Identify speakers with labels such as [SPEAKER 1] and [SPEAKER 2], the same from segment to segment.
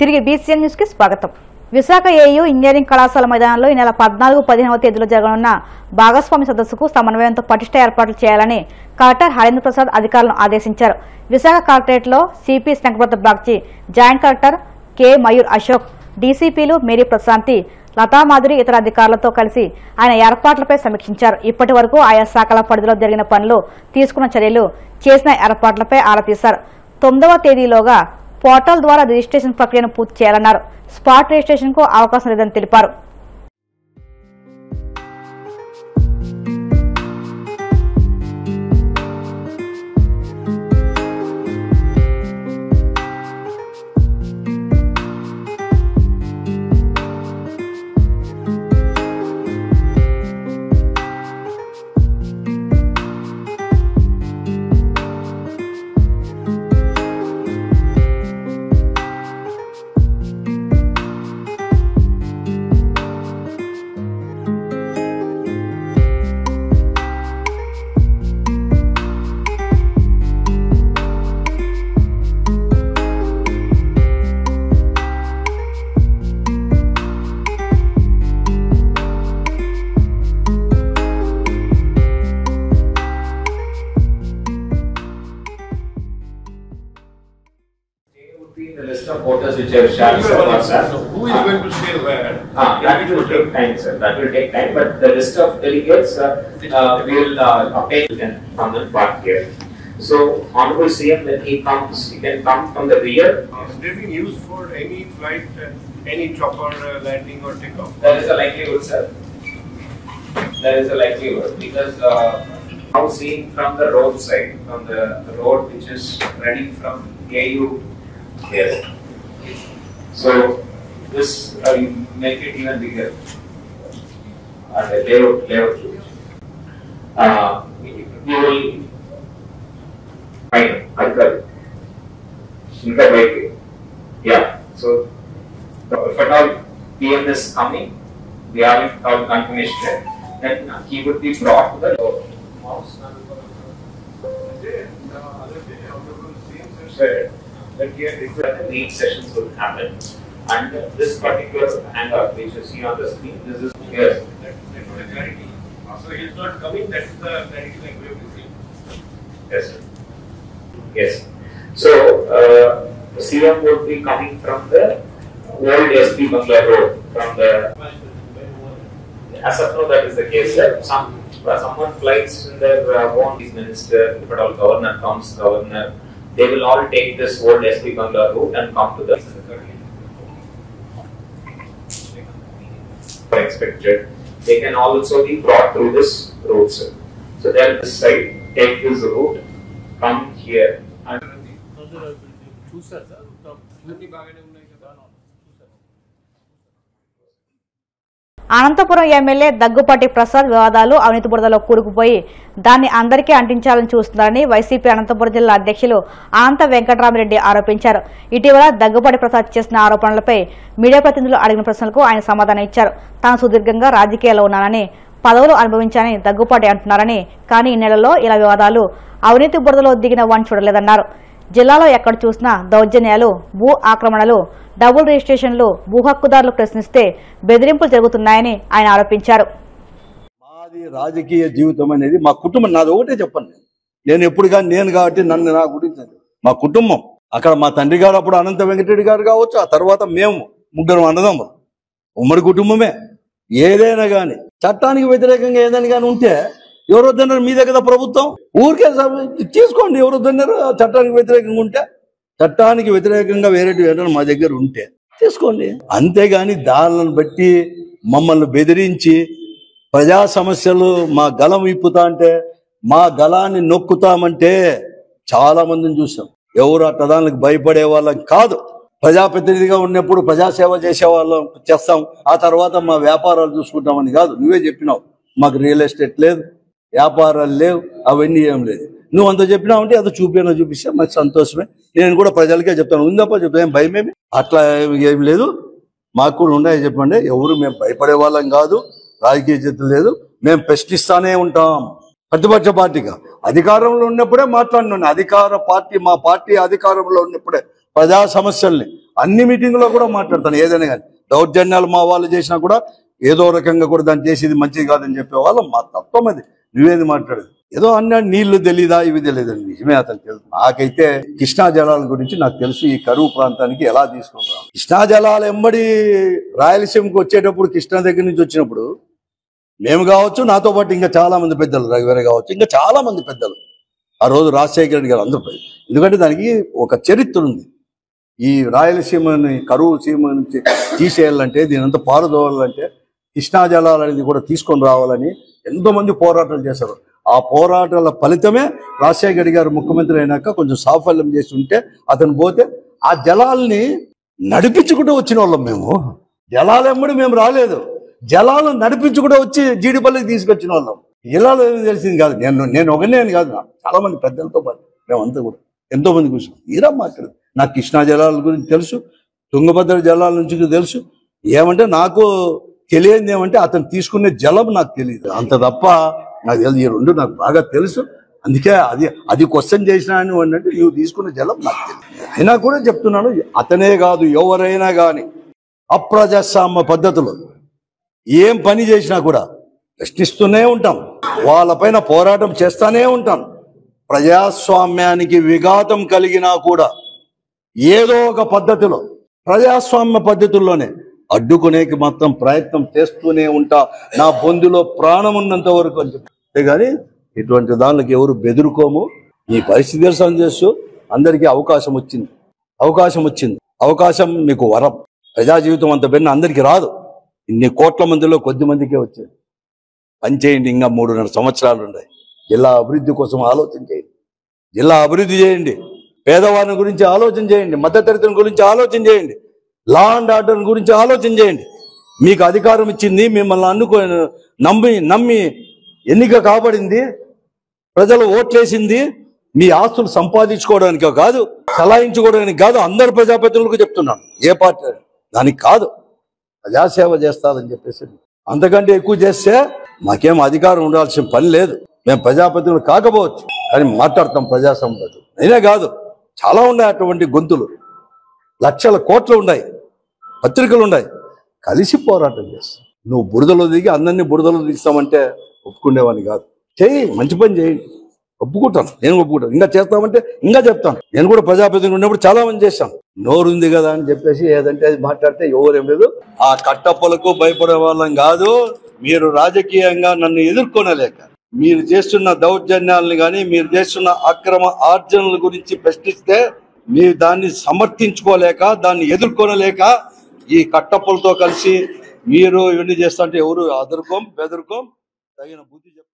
[SPEAKER 1] తిరిగి BCN news కి స్వాగతం. విశాఖ ఏయూ ఇంజనీరింగ్ కళాశాల మైదానంలో ఈ నెల 14-15వ తేదీలో జరగనున్న భాగస్వామి సదస్సుకు సమన్వయంతో పటిష్ట ఏర్పాట్లు చేయాలని కలెక్టర్ హరేంద్ర ప్రసాద్ అధికారులను ఆదేశించారు. విశాఖ కలెక్టరేట్లో CP Shankhabrata Bagchi, joint collector K Mayur Ashok, డీసీపీలు మేరీ ప్రశాంతి, లతామాధురి ఇతర అధికారులతో కలిసి ఆయన ఏర్పాట్లపై సమీక్షించారు. ఇప్పటి వరకు ఆయా శాఖల పరిధిలో జరిగిన పనులు, తీసుకున్న చర్యలు, చేసిన ఏర్పాట్లపై ఆరా తీశారు. 9వ తేదీలోగా పోర్టల్ ద్వారా రిజిస్ట్రేషన్ ప్రక్రియను పూర్తి చేయాలన్నారు. స్పాట్ రిజిస్ట్రేషన్ కు అవకాశం లేదని తెలిపారు.
[SPEAKER 2] The list of voters which have shared so far, sir.
[SPEAKER 3] Who is going to stay where?
[SPEAKER 2] That will take time, sir. That will take time. But the list of delegates we will obtain from the part here. So, Honorable CM, when he comes, he can come from the rear.
[SPEAKER 3] Is they being used for any flight, any chopper landing or takeoff?
[SPEAKER 2] There is a likelihood, sir. There is a likelihood because now seeing from the road side, from the road which is running from AU here. So this make it even bigger. And the layout. You will find Adkar. Yeah. So if at all PM is coming, we haven't got confirmation yet, then he would be brought to the door. That here read sessions will happen, and this particular hangar which you see on the screen, this is here.
[SPEAKER 3] That's the clarity. So he is not coming. That's the clarity like we have received.
[SPEAKER 2] Yes, sir. Yes. So CM would be coming from the old SP Bangla Road, from the. As of now, that is the case, sir. Someone flies in their own minister. If at all governor comes, governor. They will all take this old SP Bangla route and come to the expected. They can also be brought through this route, sir. So they are this side, take this route, come here. And
[SPEAKER 1] Anantapur MLA Daggupati Prasad వివాదాలు అవినీతి బురదలో కూరుకుపోయి దాన్ని అందరికీ అంటించాలని చూస్తున్నారని YCP Anantapuram జిల్లా అధ్యక్షులు అనంత వెంకటరామిరెడ్డి ఆరోపించారు. ఇటీవల దగ్గుపాటి ప్రసాద్ చేసిన ఆరోపణలపై మీడియా ప్రతినిధులు అడిగిన ప్రశ్నలకు ఆయన సమాధానం ఇచ్చారు. తాను సుదీర్ఘంగా రాజకీయాల్లో ఉన్నానని, పదవులు అనుభవించానని దగ్గుపాటి అంటున్నారని, కానీ ఈ నెలలో ఇలా వివాదాలు అవినీతి బురదలో దిగిన వాడిని చూడలేదన్నారు. జిల్లాలో ఎక్కడ చూసినా దౌర్జన్యాలు, భూ ఆక్రమణలు, డబుల్ రిజిస్ట్రేషన్లు, భూ హక్కుదారులు ప్రశ్నిస్తే బెదిరింపులు జరుగుతున్నాయని ఆయన ఆరోపించారు.
[SPEAKER 4] మాది రాజకీయ జీవితం అనేది మా కుటుంబం. నాది ఒకటే చెప్పండి, నేను ఎప్పుడు కానీ నేను కాబట్టి నన్ను నా గురించి మా కుటుంబం. అక్కడ మా తండ్రి గారు అప్పుడు అనంత వెంకటరెడ్డి గారు కావచ్చు, ఆ తర్వాత మేము ముగ్గురు అన్నదమ్ములు, ఉమ్మడి కుటుంబమే. ఏదైనా కానీ చట్టానికి వ్యతిరేకంగా ఏదైనా కానీ ఉంటే ఎవరు వద్దన్నారు? మీదే కదా ప్రభుత్వం. ఊరికే తీసుకోండి. ఎవరు వద్దన్నారు? చట్టానికి వ్యతిరేకంగా ఉంటే, చట్టానికి వ్యతిరేకంగా వేరేటి ఏదైనా మా దగ్గర ఉంటే తీసుకోండి. అంతేగాని దానిని బట్టి మమ్మల్ని బెదిరించి ప్రజా సమస్యలు మా గలం విప్పుతా అంటే, మా గలాన్ని నొక్కుతామంటే చాలా మందిని చూసాం. ఎవరు అట్ట దానికి భయపడే వాళ్ళం కాదు. ప్రజాప్రతినిధిగా ఉన్నప్పుడు ప్రజాసేవ చేసే వాళ్ళం చేస్తాం, ఆ తర్వాత మా వ్యాపారాలు చూసుకుంటామని కాదు. నువ్వే చెప్పినావు, మాకు రియల్ ఎస్టేట్ లేదు, వ్యాపారాలు లేవు, అవన్నీ ఏం లేదు. నువ్వు అంత చెప్పినావంటే అంత చూపిస్తే మాకు సంతోషమే. నేను కూడా ప్రజలకే చెప్తాను, ఉందప్ప చెప్తాను, భయమేమి అట్లా ఏం లేదు. మాకు కూడా ఉన్నాయని చెప్పండి. ఎవరు మేము భయపడే వాళ్ళం కాదు, రాజకీయ చేతులు లేదు. మేము ప్రశ్నిస్తానే ఉంటాం. ప్రతిపక్ష పార్టీగా అధికారంలో ఉన్నప్పుడే మాట్లాడినాను. అధికార పార్టీ, మా పార్టీ అధికారంలో ఉన్నప్పుడే ప్రజా సమస్యల్ని అన్ని మీటింగ్లో కూడా మాట్లాడతాను. ఏదైనా కానీ దౌర్జన్యాలు మా వాళ్ళు చేసినా కూడా ఏదో రకంగా కూడా దాన్ని చేసేది మంచిది కాదని చెప్పేవాళ్ళం. మా తత్వం అది. నువ్వేది మాట్లాడేది ఏదో అన్న నీళ్లు తెలీదా ఇవి తెలియదండి. నిజమే అతను తెలుసు. నాకైతే కృష్ణా జలాల గురించి నాకు తెలుసు. ఈ కరువు ప్రాంతానికి ఎలా తీసుకుంటాం. కృష్ణా జలాలు ఎంబడి రాయలసీమకు వచ్చేటప్పుడు కృష్ణా దగ్గర నుంచి వచ్చినప్పుడు మేము కావచ్చు, నాతో పాటు ఇంకా చాలా మంది పెద్దలు, రఘువీర కావచ్చు, ఇంకా చాలా మంది పెద్దలు, ఆ రోజు రాజశేఖర రెడ్డి గారు అందరూ. ఎందుకంటే దానికి ఒక చరిత్ర ఉంది. ఈ రాయలసీమని కరువు సీమ నుంచి తీసేయాలంటే, దీనంతా పారుదోవాలంటే కృష్ణా జలాలు అనేది కూడా తీసుకొని రావాలని ఎంతో మంది పోరాటాలు చేశారు. ఆ పోరాటాల ఫలితమే రాజశేఖర రెడ్డి గారు ముఖ్యమంత్రి అయినాక కొంచెం సాఫల్యం చేసి ఉంటే అతను పోతే ఆ జలాల్ని నడిపించుకుంటూ వచ్చిన వాళ్ళం మేము. జలాలు ఎమ్మడి మేము రాలేదు, జలాలు నడిపించుకుంటూ వచ్చి జీడిపల్లికి తీసుకొచ్చిన వాళ్ళం. జలాలు తెలిసింది కాదు. నేను ఒకనే కాదు, చాలా మంది పెద్దలతో పాటు మేమంతా కూడా ఎంతో మంది కూర్చున్నాం. మీరా మాట్లాడదు. నాకు కృష్ణా జలాల గురించి తెలుసు, తుంగభద్ర జలాల నుంచి తెలుసు. ఏమంటే నాకు తెలియదు ఏమంటే అతను తీసుకునే జలం నాకు తెలియదు, అంత తప్ప నాకు తెలియదు. ఈ రెండు నాకు బాగా తెలుసు. అందుకే అది క్వశ్చన్ చేసినా అని అంటే నువ్వు తీసుకునే జలం నాకు తెలియదు. అయినా కూడా చెప్తున్నాను, అతనే కాదు ఎవరైనా కానీ అప్రజాస్వామ్య పద్ధతులు ఏం పని చేసినా కూడా ప్రశ్నిస్తూనే ఉంటాం, వాళ్ళపైన పోరాటం చేస్తూనే ఉంటాం. ప్రజాస్వామ్యానికి విఘాతం కలిగినా కూడా ఏదో ఒక పద్ధతిలో ప్రజాస్వామ్య పద్ధతుల్లోనే అడ్డుకునేకి మాత్రం ప్రయత్నం చేస్తూనే ఉంటా, నా బొందులో ప్రాణం ఉన్నంత వరకు అని చెప్పి. కానీ ఇటువంటి దానికి ఎవరు బెదురుకోము. ఈ పరిస్థితి దర్శనం చేస్తూ అందరికీ అవకాశం వచ్చింది. అవకాశం మీకు వరం. ప్రజా జీవితం అంత పెన్న అందరికీ రాదు. ఇన్ని కోట్ల మందిలో కొద్ది మందికే వచ్చేది. పనిచేయండి. ఇంకా 3.5 సంవత్సరాలు ఉన్నాయి. జిల్లా అభివృద్ధి కోసం ఆలోచన చేయండి. జిల్లా అభివృద్ధి చేయండి. పేదవారిని గురించి ఆలోచన చేయండి. మధ్యతరగతి గురించి ఆలోచన చేయండి. లా అండ్ ఆర్డర్ గురించి ఆలోచన చేయండి. మీకు అధికారం ఇచ్చింది, మిమ్మల్ని నమ్మి ఎన్నిక కాబడింది, ప్రజలు ఓట్లేసింది మీ ఆస్తులు సంపాదించుకోవడానికి కాదు, చలాయించుకోవడానికి కాదు. అందరు ప్రజాప్రతినిధులకు చెప్తున్నాను, ఏ పార్టీ దానికి కాదు, ప్రజాసేవ చేస్తారని చెప్పేసి. అంతకంటే ఎక్కువ చేస్తే మాకేం అధికారం ఉండాల్సిన పని లేదు. మేము ప్రజాప్రతినిధులు కాకపోవచ్చు, కానీ మాట్లాడతాం ప్రజాసంపద. అయినా కాదు, చాలా ఉన్నాయి అటువంటి గొంతులు, లక్షల కోట్లు ఉన్నాయి, పత్రికలు ఉన్నాయి. కలిసి పోరాటం చేస్తాం. నువ్వు బురదలో దిగి అందరినీ బురదలో దిగుతామంటే ఒప్పుకునేవాడిని కాదు. చెయ్యి, మంచి పని చేయండి, ఒప్పుకుంటాను. నేను ఒప్పుకుంటాను. ఇంకా చేస్తామంటే ఇంకా చెప్తాను. నేను కూడా ప్రజాప్రతినిధులు ఉన్నప్పుడు చాలా మంది చేస్తాను. నోరుంది కదా అని చెప్పేసి ఏదంటే అది మాట్లాడితే ఎవరేం లేదు. ఆ కట్టప్పలకు భయపడే వాళ్ళం కాదు. మీరు రాజకీయంగా నన్ను ఎదుర్కొనలేక, మీరు చేస్తున్న దౌర్జన్యాలను కానీ మీరు చేస్తున్న అక్రమ ఆర్జనల గురించి ప్రశ్నిస్తే మీరు దాన్ని సమర్థించుకోలేక, దాన్ని ఎదుర్కొనలేక ఈ కట్టప్పలతో కలిసి మీరు ఇవన్నీ చేస్తుంటే ఎవరు బెదరుకోం, తగిన బుద్ధి చెప్తాం.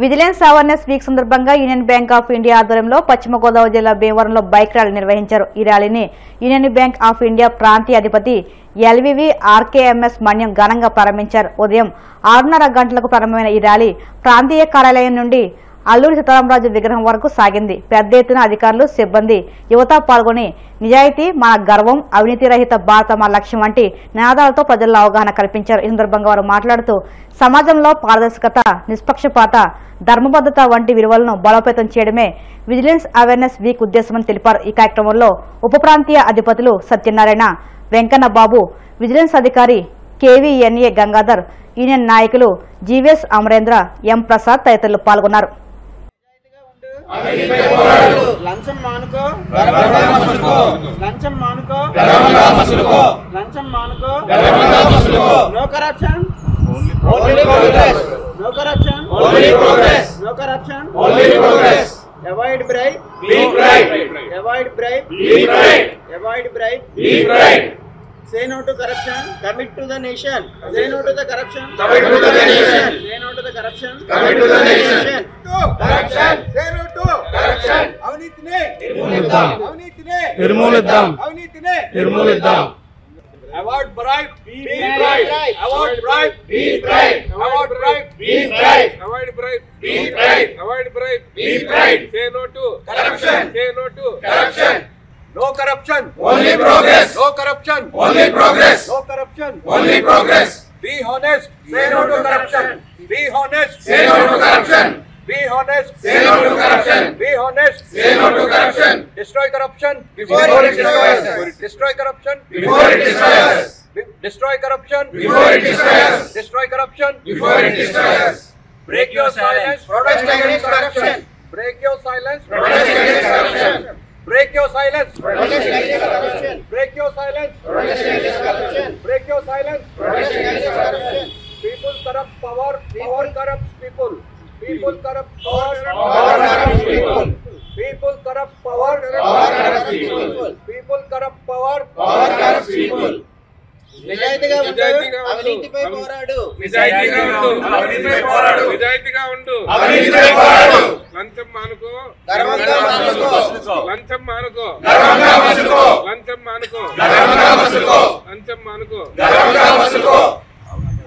[SPEAKER 1] విజిలెన్స్ అవేర్నెస్ వీక్ సందర్భంగా యూనియన్ బ్యాంక్ ఆఫ్ ఇండియా ఆధ్వర్యంలో పశ్చిమ గోదావరి జిల్లా భీమవరంలో బైక్ ర్యాలీ నిర్వహించారు. ఈ ర్యాలీని యూనియన్ బ్యాంక్ ఆఫ్ ఇండియా ప్రాంతీయ అధిపతి ఎల్వివి ఆర్కేఎంఎస్ మన్యం ఘనంగా ప్రారంభించారు. ఉదయం 6:30 గంటలకు ప్రారంభమైన ఈ ర్యాలీ ప్రాంతీయ కార్యాలయం నుండి అల్లూరి సీతారామరాజు విగ్రహం వరకు సాగింది. పెద్ద ఎత్తున అధికారులు, సిబ్బంది, యువత పాల్గొని నిజాయితీ మన గర్వం, అవినీతి రహిత భారత మా లక్ష్యం వంటి నినాదాలతో ప్రజల్లో అవగాహన కల్పించారు. ఈ సందర్భంగా వారు మాట్లాడుతూ సమాజంలో పారదర్శకత, నిష్పక్షపాత, ధర్మబద్ధత వంటి విలువలను బలోపేతం చేయడమే విజిలెన్స్ అవేర్నెస్ వీక్ ఉద్దేశమని తెలిపారు. ఈ కార్యక్రమంలో ఉప ప్రాంతీయ అధిపతులు సత్యనారాయణ, వెంకన్న బాబు, విజిలెన్స్ అధికారి కేవీఎన్ఏ గంగాధర్, యూనియన్ నాయకులు జీవీఎస్ అమరేంద్ర, ఎం ప్రసాద్ తదితరులు పాల్గొన్నారు.
[SPEAKER 5] లంచం మానుకో, లంచం మానుకో, లంచం మానుకో. No corruption, only progress. No corruption, only progress. No corruption, only progress. Avoid bribe, be bribe. Avoid bribe, be bribe. Avoid bribe, be bribe. Say no to corruption, commit to the nation. Say no to the corruption, commit to the nation. Say no to the corruption, commit to the nation. Corruption, say no to corruption. Avanitine nirmooliddam, avanitine nirmooliddam, avanitine nirmooliddam. Avoid bribe, be bribe. Avoid bribe, be bribe. Avoid bribe, be bribe. Avoid bribe, be bribe. Avoid bribe, be bribe. Say no to corruption. Say no to corruption. No corruption, only progress. No corruption, only progress. No corruption, only progress. Be honest, say no to corruption. Be honest, say no to corruption. Be honest. Say no to corruption. Be honest. Say no to corruption. Destroy corruption before it destroys us. Destroy corruption before it destroys us. Destroy corruption before it destroys us. Destroy corruption before it destroys us. Break your silence. Protest against corruption. Break your silence. Protest against corruption. Break your silence. Protest against corruption. Break your silence. Protest against corruption. Break your silence. Protest against corruption. People corrupt power. Power corrupts people. People corrupt power. Power corrupts people. People corrupt power. Power corrupts people. People corrupt power. Power corrupts people. నిజాయితీగా ఉండు అవినీతిపై పోరాడు నిజాయితీగా ఉండు అవినీతిపై పోరాడు నిజాయితీగా ఉండు అవినీతిపై పోరాడు లంచం మానుకో గర్వంగా మసులుకో లంచం మానుకో గర్వంగా మసులుకో లంచం మానుకో గర్వంగా మసులుకో లంచం మానుకో గర్వంగా మసులుకో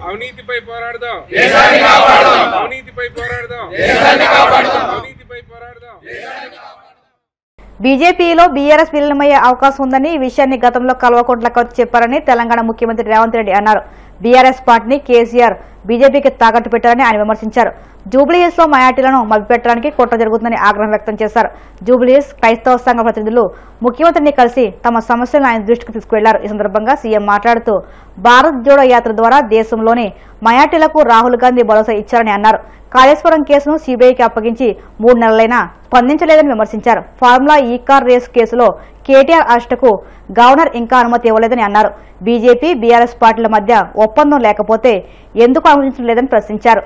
[SPEAKER 5] అవినీతిపై పోరాడదాం దేశాన్ని కాపాడదాం అవినీతిపై పోరాడదాం దేశాన్ని కాపాడదాం అవినీతిపై పోరాడదాం దేశాన్ని కాపాడదాం
[SPEAKER 1] బీజేపీలో బీఆర్ఎస్ విలీనమయ్యే అవకాశం ఉందని ఈ విషయాన్ని గతంలో కల్వకుంట్లకు చెప్పారని తెలంగాణ ముఖ్యమంత్రి రేవంత్ రెడ్డి అన్నారు. బీఆర్ఎస్ పార్టీని కేసీఆర్ బీజేపీకి తాకట్టు పెట్టారని ఆయన విమర్శించారు. జూబ్లీహిల్స్ లో మైనార్టీలను మభ్యపెట్టడానికి కుట్ర జరుగుతుందని ఆగ్రహం వ్యక్తం చేశారు. జూబ్లీహిల్స్ క్రైస్తవ సంఘ ప్రతినిధులు ముఖ్యమంత్రిని కలిసి తమ సమస్యలను ఆయన దృష్టికి తీసుకువెళ్లారు. ఈ సందర్భంగా సీఎం మాట్లాడుతూ భారత్ జోడో యాత్ర ద్వారా దేశంలోని మైనార్టీలకు రాహుల్ గాంధీ భరోసా ఇచ్చారని అన్నారు. కాళేశ్వరం కేసును సీబీఐకి అప్పగించి 3 నెలలైనా స్పందించలేదని విమర్శించారు. ఫార్ములా ఈ కార్ రేస్ కేసులో కేటీఆర్ అరెస్టుకు గవర్నర్ ఇంకా అనుమతి ఇవ్వలేదని అన్నారు. బీజేపీ బీఆర్ఎస్ పార్టీల మధ్య ఒప్పందం లేకపోతే ఎందుకు అనుమతించలేదని ప్రశ్నించారు.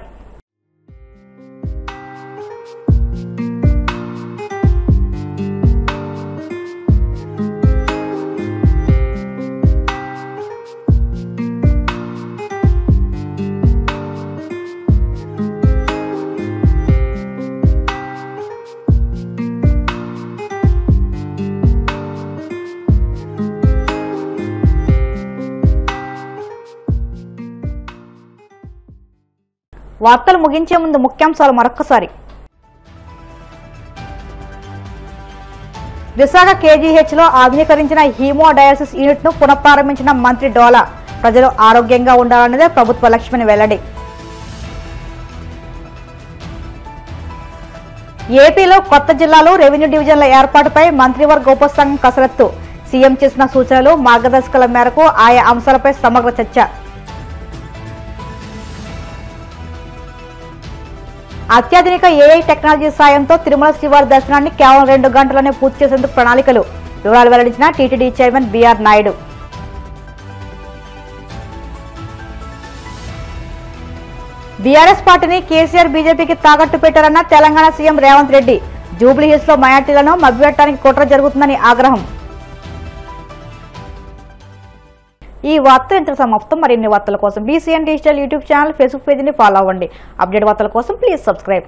[SPEAKER 1] వార్తలు ముగించే ముందు ముఖ్యాంశాలు మరొక్కసారి. విశాఖ కేజీహెచ్ లో ఆధునీకరించిన హీమోడయాలసిస్ యూనిట్ ను పునఃప్రారంభించిన మంత్రి డోలా. ప్రజలు ఆరోగ్యంగా ఉండాలన్నదే ప్రభుత్వ లక్ష్యమని వెల్లడి. ఏపీలో కొత్త జిల్లాలో రెవెన్యూ డివిజన్ల ఏర్పాటుపై మంత్రివర్గ ఉపసంఘం కసరత్తు. సీఎం చేసిన సూచనలు మార్గదర్శకాల మేరకు ఆయా అంశాలపై సమగ్ర చర్చ. అత్యాధునిక ఏఐ టెక్నాలజీ సాయంతో తిరుమల శ్రీవారి దర్శనాన్ని కేవలం 2 గంటల్లోనే పూర్తి చేసేందుకు ప్రణాళికలు. వివరాలు వెల్లడించిన TTD chairman BR Naidu. BRS పార్టీని కేసీఆర్ బీజేపీకి తాకట్టు పెట్టారన్న తెలంగాణ సీఎం రేవంత్ రెడ్డి. జూబ్లీహిల్స్ లో మైనార్టీలను మభ్యపెట్టడానికి కుట్ర జరుగుతుందని ఆగ్రహం. ఈ వార్త ఇంత సమాప్తం. మరిన్ని వార్తల కోసం BCN digital YouTube channel, Facebook పేజీని ఫాలో అవ్వండి. అప్డేట్ వార్తల కోసం ప్లీజ్ సబ్స్క్రైబ్.